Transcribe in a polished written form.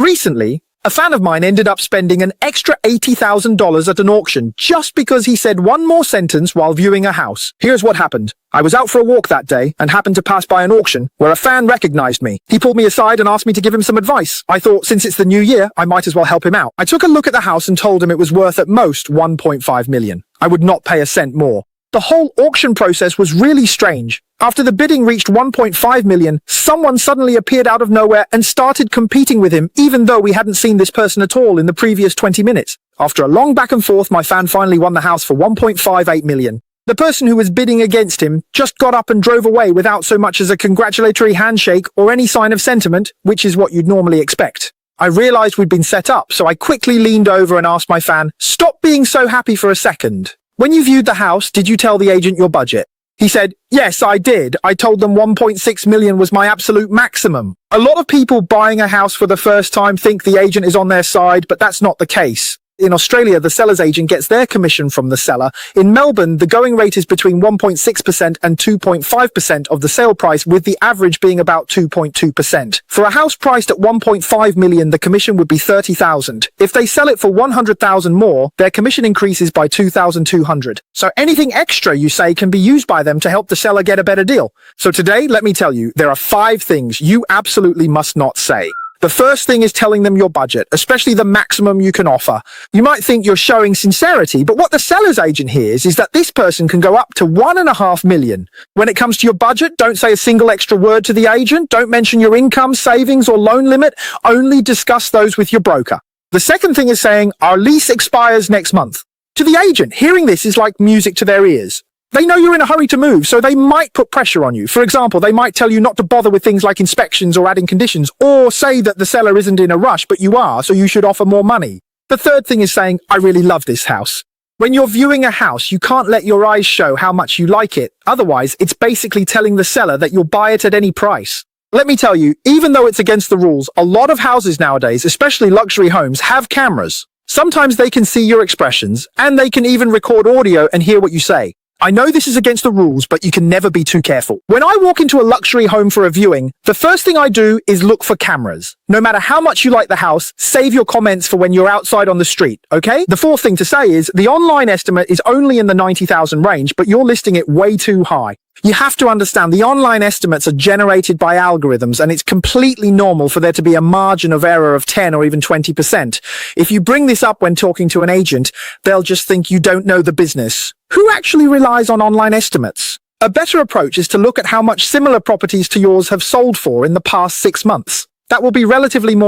Recently, a fan of mine ended up spending an extra $80,000 at an auction just because he said one more sentence while viewing a house. Here's what happened. I was out for a walk that day and happened to pass by an auction where a fan recognized me. He pulled me aside and asked me to give him some advice. I thought, since it's the new year, I might as well help him out. I took a look at the house and told him it was worth at most $1.5 million. I would not pay a cent more. The whole auction process was really strange. After the bidding reached $1.5 million, someone suddenly appeared out of nowhere and started competing with him, even though we hadn't seen this person at all in the previous 20 minutes. After a long back and forth, my fan finally won the house for $1.58 million. The person who was bidding against him just got up and drove away without so much as a congratulatory handshake or any sign of sentiment, which is what you'd normally expect. I realized we'd been set up, so I quickly leaned over and asked my fan, "Stop being so happy for a second. When you viewed the house, did you tell the agent your budget?" He said, "Yes, I did. I told them $1.6 million was my absolute maximum." A lot of people buying a house for the first time think the agent is on their side, but that's not the case. In Australia, the seller's agent gets their commission from the seller. In Melbourne, the going rate is between 1.6% and 2.5% of the sale price, with the average being about 2.2%. For a house priced at $1.5 million, the commission would be $30,000. If they sell it for $100,000 more, their commission increases by $2,200. So anything extra you say can be used by them to help the seller get a better deal. So today, let me tell you, there are 5 things you absolutely must not say. The first thing is telling them your budget, especially the maximum you can offer. You might think you're showing sincerity, but what the seller's agent hears is that this person can go up to $1.5 million. When it comes to your budget, don't say a single extra word to the agent. Don't mention your income, savings, or loan limit. Only discuss those with your broker. The second thing is saying, "Our lease expires next month." To the agent, hearing this is like music to their ears. They know you're in a hurry to move, so they might put pressure on you. For example, they might tell you not to bother with things like inspections or adding conditions, or say that the seller isn't in a rush, but you are, so you should offer more money. The third thing is saying, "I really love this house." When you're viewing a house, you can't let your eyes show how much you like it. Otherwise, it's basically telling the seller that you'll buy it at any price. Let me tell you, even though it's against the rules, a lot of houses nowadays, especially luxury homes, have cameras. Sometimes they can see your expressions, and they can even record audio and hear what you say. I know this is against the rules, but you can never be too careful. When I walk into a luxury home for a viewing, the first thing I do is look for cameras. No matter how much you like the house, save your comments for when you're outside on the street, okay? The fourth thing to say is the online estimate is only in the 90,000 range, but you're listing it way too high. You have to understand the online estimates are generated by algorithms, and it's completely normal for there to be a margin of error of 10 or even 20%. If you bring this up when talking to an agent, they'll just think you don't know the business. Who actually relies on online estimates? A better approach is to look at how much similar properties to yours have sold for in the past 6 months. That will be relatively more